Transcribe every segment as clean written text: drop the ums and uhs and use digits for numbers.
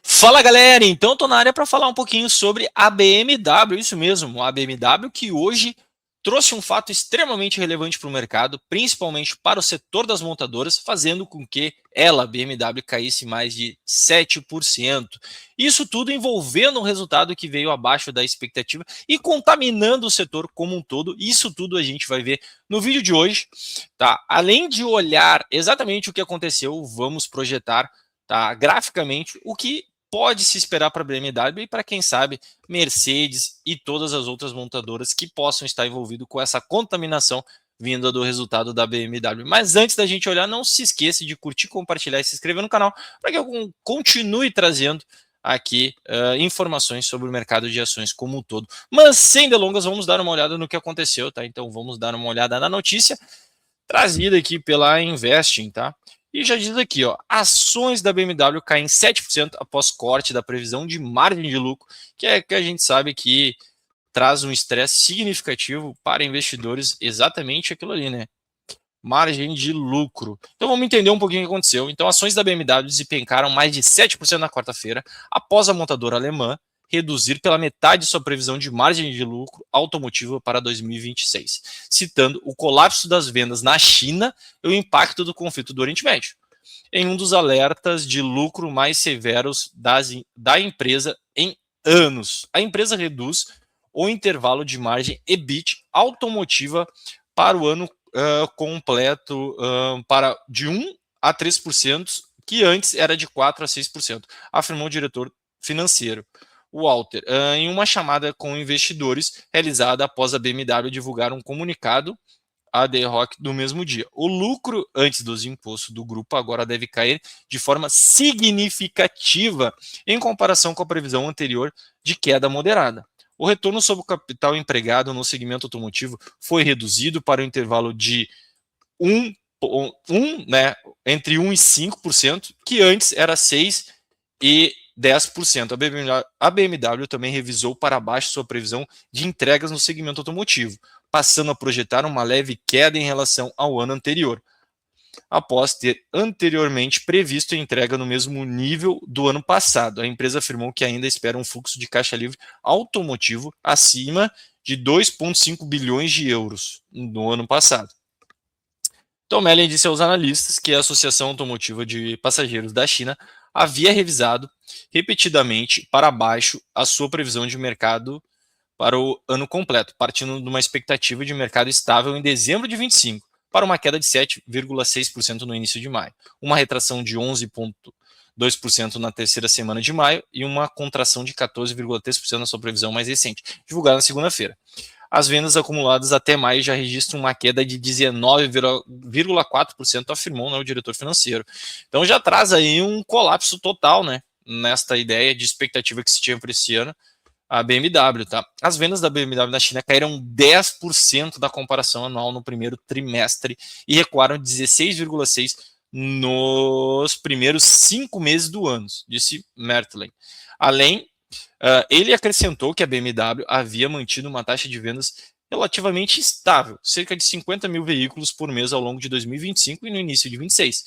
Fala galera, então tô na área para falar um pouquinho sobre a BMW, isso mesmo, a BMW que hoje trouxe um fato extremamente relevante para o mercado, principalmente para o setor das montadoras, fazendo com que ela, a BMW, caísse mais de 7%. Isso tudo envolvendo um resultado que veio abaixo da expectativa e contaminando o setor como um todo. Isso tudo a gente vai ver no vídeo de hoje, tá? Além de olhar exatamente o que aconteceu, vamos projetar, tá, graficamente o que pode se esperar para a BMW e para quem sabe Mercedes e todas as outras montadoras que possam estar envolvidos com essa contaminação vinda do resultado da BMW. Mas antes da gente olhar, não se esqueça de curtir, compartilhar e se inscrever no canal para que eu continue trazendo aqui informações sobre o mercado de ações como um todo. Mas sem delongas, vamos dar uma olhada no que aconteceu, tá? Então vamos dar uma olhada na notícia trazida aqui pela Investing, tá? E já diz aqui, ó, ações da BMW caem 7% após corte da previsão de margem de lucro, que é que a gente sabe que traz um estresse significativo para investidores, exatamente aquilo ali, né? Margem de lucro. Então vamos entender um pouquinho o que aconteceu. Então ações da BMW despencaram mais de 7% na quarta-feira, após a montadora alemã reduzir pela metade sua previsão de margem de lucro automotiva para 2026, citando o colapso das vendas na China e o impacto do conflito do Oriente Médio, em um dos alertas de lucro mais severos da empresa em anos. A empresa reduz o intervalo de margem EBIT automotiva para o ano completo para de 1 a 3%, que antes era de 4 a 6%, afirmou o diretor financeiro, Walter, em uma chamada com investidores realizada após a BMW divulgar um comunicado a The Rock no mesmo dia. O lucro antes dos impostos do grupo agora deve cair de forma significativa em comparação com a previsão anterior de queda moderada. O retorno sobre o capital empregado no segmento automotivo foi reduzido para o intervalo de entre 1 e 5%, que antes era 6 e 10%. A BMW também revisou para baixo sua previsão de entregas no segmento automotivo, passando a projetar uma leve queda em relação ao ano anterior, após ter anteriormente previsto a entrega no mesmo nível do ano passado. A empresa afirmou que ainda espera um fluxo de caixa livre automotivo acima de 2,5 bilhões de euros no ano passado. Tom Mellin disse aos analistas que a Associação Automotiva de Passageiros da China havia revisado repetidamente para baixo a sua previsão de mercado para o ano completo, partindo de uma expectativa de mercado estável em dezembro de 25, para uma queda de 7,6% no início de maio, uma retração de 11,2% na terceira semana de maio e uma contração de 14,3% na sua previsão mais recente, divulgada na segunda-feira. As vendas acumuladas até maio já registram uma queda de 19,4%, afirmou, né, o diretor financeiro. Então já traz aí um colapso total, né, nesta ideia de expectativa que se tinha para esse ano, a BMW, tá? As vendas da BMW na China caíram 10% da comparação anual no primeiro trimestre e recuaram 16,6% nos primeiros 5 meses do ano, disse Mertlen. Além, ele acrescentou que a BMW havia mantido uma taxa de vendas relativamente estável, cerca de 50 mil veículos por mês ao longo de 2025 e no início de 26,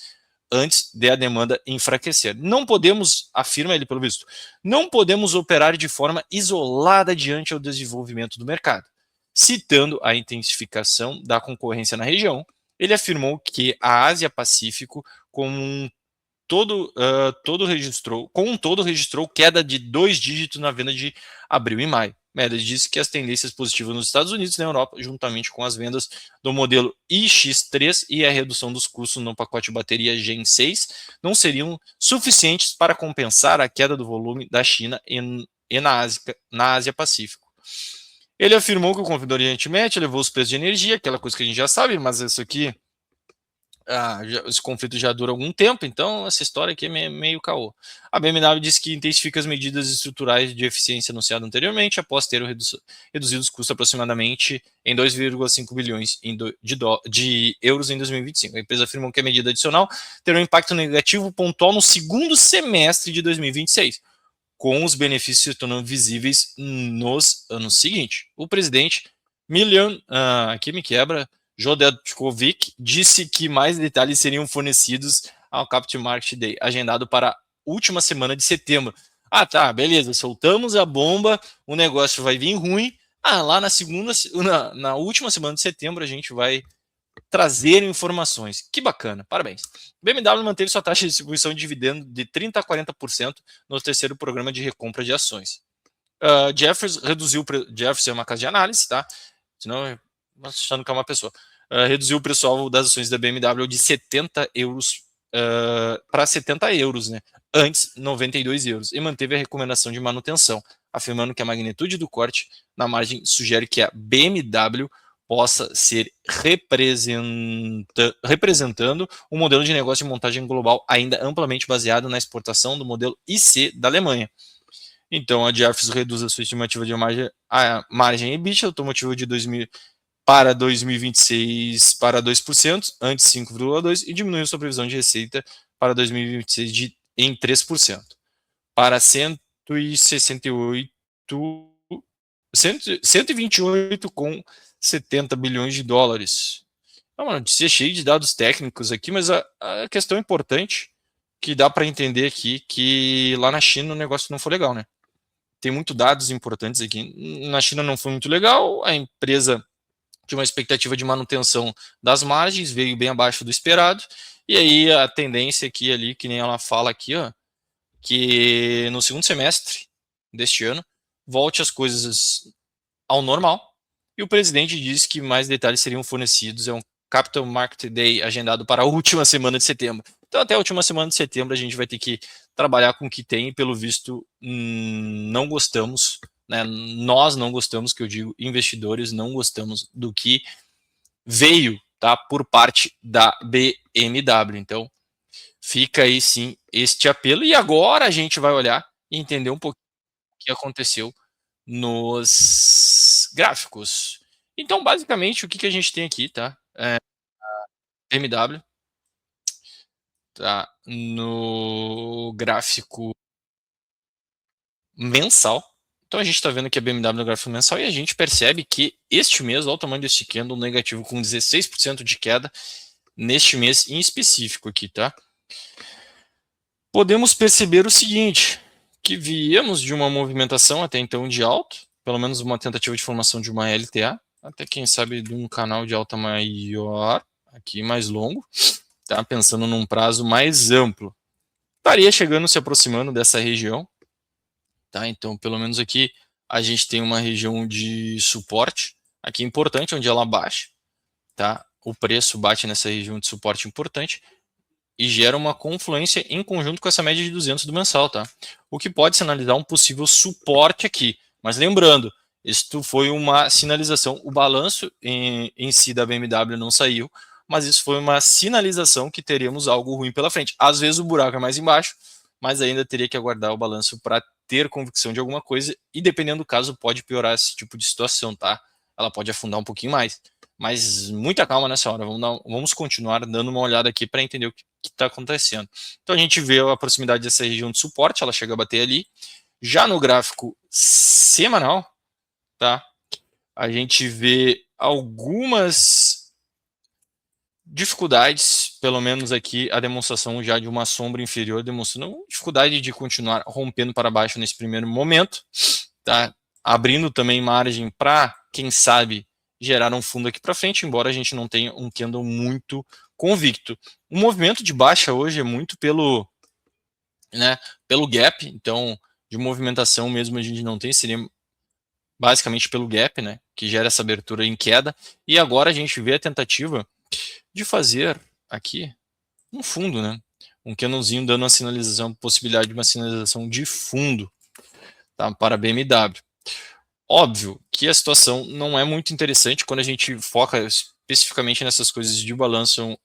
antes de a demanda enfraquecer. Não podemos, afirma ele pelo visto, não podemos operar de forma isolada diante do desenvolvimento do mercado. Citando a intensificação da concorrência na região, ele afirmou que a Ásia-Pacífico, como um todo registrou queda de 2 dígitos na venda de abril e maio. Meredith disse que as tendências positivas nos Estados Unidos e na Europa, juntamente com as vendas do modelo iX3 e a redução dos custos no pacote de bateria Gen 6, não seriam suficientes para compensar a queda do volume da China e na Ásia-Pacífico. Ele afirmou que o conflito do Oriente Médio levou os preços de energia, aquela coisa que a gente já sabe, mas isso aqui esse conflito já dura algum tempo, então essa história aqui é meio caô. A BMW disse que intensifica as medidas estruturais de eficiência anunciadas anteriormente, após ter reduzido os custos aproximadamente em 2,5 bilhões de euros em 2025. A empresa afirmou que a medida adicional terá um impacto negativo pontual no segundo semestre de 2026, com os benefícios se tornando visíveis nos anos seguintes. O presidente aqui me quebra, Jodelkovic, disse que mais detalhes seriam fornecidos ao Capital Market Day, agendado para última semana de setembro. Ah, tá, beleza, soltamos a bomba, o negócio vai vir ruim. Ah, lá na última semana de setembro a gente vai trazer informações. Que bacana, parabéns. BMW manteve sua taxa de distribuição de dividendo de 30% a 40% no terceiro programa de recompra de ações. Jeffers reduziu, Jeffers é uma casa de análise, tá? Senão, achando que é uma pessoa. Reduziu o preço-alvo das ações da BMW de 70 euros para 70 euros, né? Antes 92 euros, e manteve a recomendação de manutenção, afirmando que a magnitude do corte na margem sugere que a BMW possa ser representando um modelo de negócio de montagem global ainda amplamente baseado na exportação do modelo IC da Alemanha. Então, a Jeffers reduz a sua estimativa de margem, a margem EBITDA automotiva de 2000 para 2026 para 2%, antes 5,2%, e diminuiu sua previsão de receita para 2026 em 3%, para 128,70 bilhões de dólares. É uma notícia cheia de dados técnicos aqui, mas a questão importante que dá para entender aqui que lá na China o negócio não foi legal, né? Tem muitos dados importantes aqui. Na China não foi muito legal, a empresa tinha uma expectativa de manutenção das margens, veio bem abaixo do esperado, e aí a tendência aqui ali, que nem ela fala aqui, ó, que no segundo semestre deste ano volte as coisas ao normal, e o presidente disse que mais detalhes seriam fornecidos. É um Capital Market Day agendado para a última semana de setembro. Então, até a última semana de setembro, a gente vai ter que trabalhar com o que tem, e pelo visto, não gostamos, né? Nós não gostamos, que eu digo, investidores não gostamos do que veio, tá, por parte da BMW. Então, fica aí sim este apelo, e agora a gente vai olhar e entender um pouquinho o que aconteceu nos gráficos. Então, basicamente, o que a gente tem aqui, tá? BMW, tá? No gráfico mensal. Então, a gente está vendo aqui a BMW no gráfico mensal, e a gente percebe que este mês, olha o tamanho desse candle negativo, com 16% de queda neste mês em específico aqui, tá? Podemos perceber o seguinte, que viemos de uma movimentação até então de alta, pelo menos uma tentativa de formação de uma LTA, até quem sabe de um canal de alta maior, aqui mais longo, tá? Pensando num prazo mais amplo. Estaria chegando, se aproximando dessa região, tá? Então, pelo menos aqui, a gente tem uma região de suporte, aqui importante, onde ela baixa, tá? O preço bate nessa região de suporte importante, e gera uma confluência em conjunto com essa média de 200 do mensal, tá? O que pode sinalizar um possível suporte aqui. Mas lembrando, isto foi uma sinalização, o balanço em si da BMW não saiu, mas isso foi uma sinalização que teríamos algo ruim pela frente. Às vezes o buraco é mais embaixo, mas ainda teria que aguardar o balanço para ter convicção de alguma coisa, e dependendo do caso pode piorar esse tipo de situação, tá? Ela pode afundar um pouquinho mais. Mas muita calma nessa hora, vamos continuar dando uma olhada aqui para entender o que está acontecendo. Então a gente vê a proximidade dessa região de suporte, ela chega a bater ali. Já no gráfico semanal, tá? A gente vê algumas dificuldades, pelo menos aqui a demonstração já de uma sombra inferior, demonstrando dificuldade de continuar rompendo para baixo nesse primeiro momento, tá? Abrindo também margem para, quem sabe, gerar um fundo aqui para frente, embora a gente não tenha um candle muito convicto. O movimento de baixa hoje é muito pelo gap, então de movimentação mesmo a gente não tem, seria basicamente pelo gap, né, que gera essa abertura em queda, e agora a gente vê a tentativa de fazer aqui um fundo, né, um candlezinho dando uma sinalização, possibilidade de uma sinalização de fundo, tá, para a BMW. Óbvio que a situação não é muito interessante quando a gente foca especificamente nessas coisas de balanço,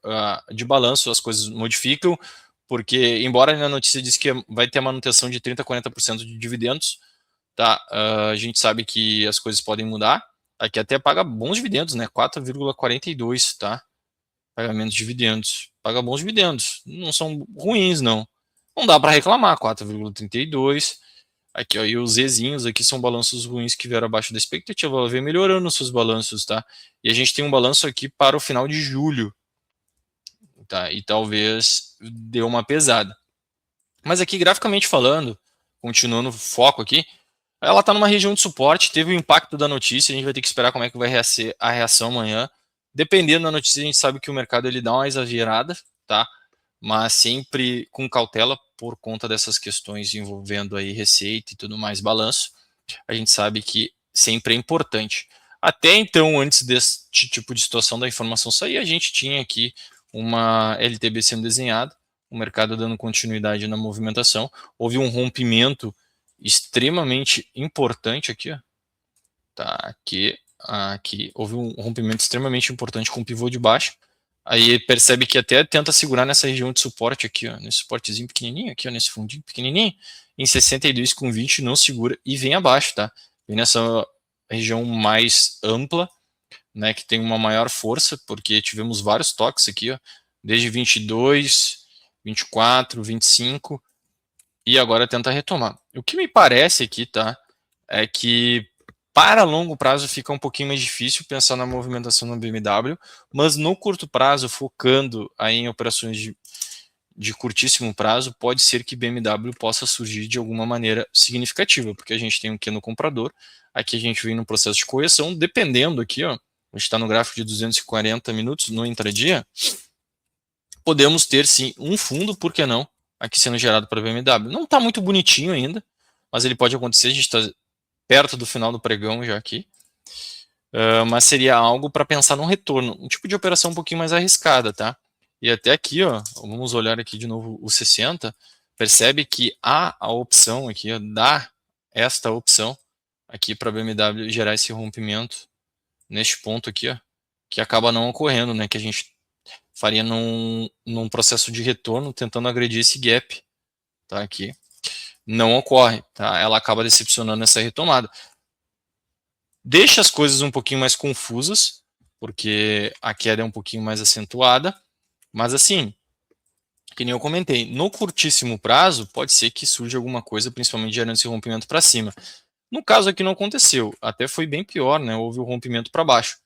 as coisas modificam, porque embora na notícia diz que vai ter a manutenção de 30% a 40% de dividendos, tá? A gente sabe que as coisas podem mudar. Aqui até paga bons dividendos, né? 4,42, tá? Pagamento de dividendos. Paga bons dividendos. Não são ruins, não. Não dá para reclamar, 4,32. Aqui, ó, e os Zzinhos aqui são balanços ruins que vieram abaixo da expectativa. Ela vem melhorando seus balanços, tá? E a gente tem um balanço aqui para o final de julho, tá? E talvez dê uma pesada. Mas aqui, graficamente falando, continuando o foco aqui, ela está numa região de suporte, teve o impacto da notícia, a gente vai ter que esperar como é que vai ser a reação amanhã. Dependendo da notícia, a gente sabe que o mercado ele dá uma exagerada, tá? Mas sempre com cautela por conta dessas questões envolvendo aí receita e tudo mais, balanço. A gente sabe que sempre é importante. Até então, antes desse tipo de situação da informação sair, a gente tinha aqui uma LTB sendo desenhada, o mercado dando continuidade na movimentação. Houve um rompimento extremamente importante aqui, ó. Tá, aqui houve um rompimento extremamente importante com o pivô de baixo. Aí ele percebe que até tenta segurar nessa região de suporte aqui, ó, nesse suportezinho pequenininho aqui, ó, nesse fundinho pequenininho, em 62,20 não segura e vem abaixo, tá? Vem nessa região mais ampla, né, que tem uma maior força, porque tivemos vários toques aqui, ó, desde 22, 24, 25, e agora tenta retomar. O que me parece aqui, tá, é que para longo prazo fica um pouquinho mais difícil pensar na movimentação no BMW, mas no curto prazo, focando aí em operações de curtíssimo prazo, pode ser que BMW possa surgir de alguma maneira significativa, porque a gente tem aqui no comprador, aqui a gente vem no processo de correção, dependendo aqui, ó, a gente está no gráfico de 240 minutos no intradia, podemos ter sim um fundo, por que não, aqui sendo gerado para BMW. Não está muito bonitinho ainda, mas ele pode acontecer, a gente está perto do final do pregão já aqui, mas seria algo para pensar num retorno, um tipo de operação um pouquinho mais arriscada, tá? E até aqui, ó, vamos olhar aqui de novo o 60, percebe que há a opção aqui, ó, dá esta opção aqui para a BMW gerar esse rompimento neste ponto aqui, ó, que acaba não ocorrendo, né? Que a gente faria num processo de retorno tentando agredir esse gap, tá? Aqui não ocorre, tá? Ela acaba decepcionando essa retomada. Deixa as coisas um pouquinho mais confusas, porque a queda é um pouquinho mais acentuada, mas assim, que nem eu comentei, no curtíssimo prazo, pode ser que surja alguma coisa, principalmente gerando esse rompimento para cima. No caso aqui não aconteceu, até foi bem pior, né? Houve o rompimento para baixo.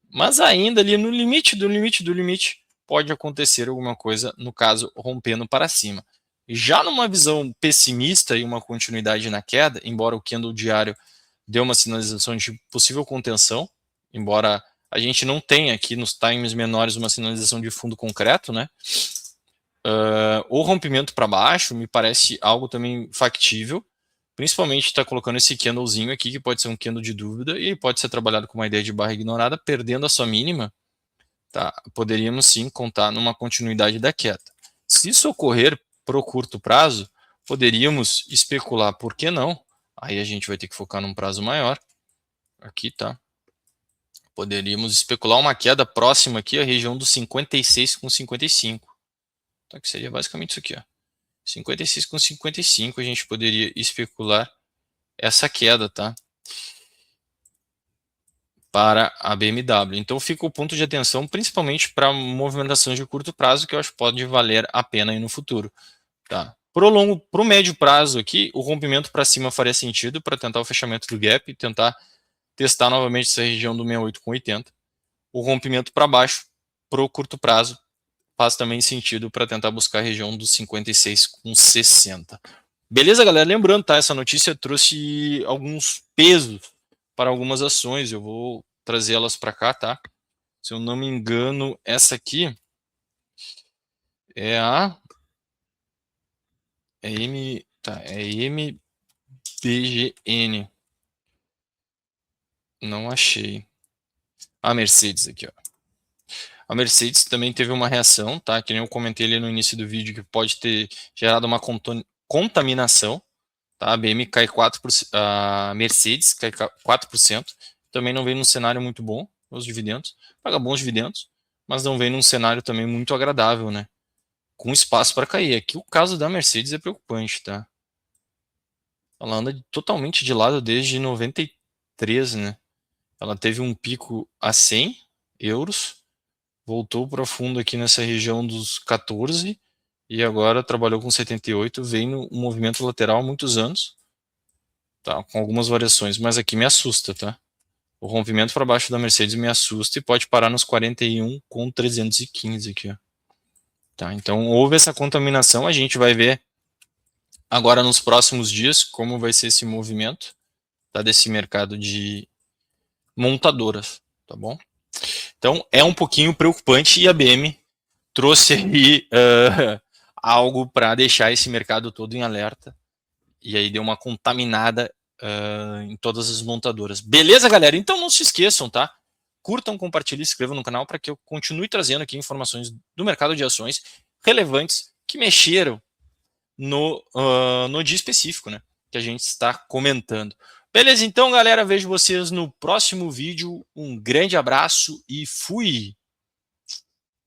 Mas ainda ali no limite do limite do limite, pode acontecer alguma coisa, no caso, rompendo para cima. Já numa visão pessimista e uma continuidade na queda, embora o candle diário dê uma sinalização de possível contenção, embora a gente não tenha aqui nos times menores uma sinalização de fundo concreto, né? O rompimento para baixo me parece algo também factível, principalmente está colocando esse candlezinho aqui, que pode ser um candle de dúvida, e pode ser trabalhado com uma ideia de barra ignorada, perdendo a sua mínima, tá? Poderíamos sim contar numa continuidade da queda. Se isso ocorrer para o curto prazo, poderíamos especular, por que não? Aí a gente vai ter que focar num prazo maior. Aqui, tá? Poderíamos especular uma queda próxima aqui, a região dos 56,55. Tá? Que seria basicamente isso aqui, ó. 56,55 a gente poderia especular essa queda, tá? Para a BMW. Então fica o ponto de atenção principalmente para movimentações de curto prazo que eu acho que pode valer a pena aí no futuro, tá? Para o médio prazo aqui, o rompimento para cima faria sentido para tentar o fechamento do gap e tentar testar novamente essa região do 68,80. O rompimento para baixo, para o curto prazo, faz também sentido para tentar buscar a região dos 56,60. Beleza, galera? Lembrando, tá? Essa notícia trouxe alguns pesos para algumas ações. Eu vou trazer elas para cá, tá? Se eu não me engano, essa aqui é a é MBGN. Não achei. A Mercedes aqui, ó. A Mercedes também teve uma reação, tá? Que nem eu comentei ali no início do vídeo, que pode ter gerado uma contaminação, tá? A BM cai 4%, a Mercedes cai 4%. Também não vem num cenário muito bom, os dividendos. Paga bons dividendos, mas não vem num cenário também muito agradável, né? Com espaço para cair. Aqui o caso da Mercedes é preocupante, tá? Ela anda totalmente de lado desde 93, né? Ela teve um pico a 100 euros, voltou para fundo aqui nessa região dos 14 e agora trabalhou com 78, vem no um movimento lateral há muitos anos, tá? Com algumas variações, mas aqui me assusta, tá? O rompimento para baixo da Mercedes me assusta e pode parar nos 41 com 315 aqui, ó. Tá? Então houve essa contaminação, a gente vai ver agora nos próximos dias como vai ser esse movimento, tá, desse mercado de montadoras, tá bom? Então é um pouquinho preocupante e a BM trouxe aí algo para deixar esse mercado todo em alerta e aí deu uma contaminada em todas as montadoras. Beleza, galera? Então não se esqueçam, tá? Curtam, compartilhem, se inscrevam no canal para que eu continue trazendo aqui informações do mercado de ações relevantes que mexeram no dia específico, né? Que a gente está comentando. Beleza, então, galera, vejo vocês no próximo vídeo. Um grande abraço e fui!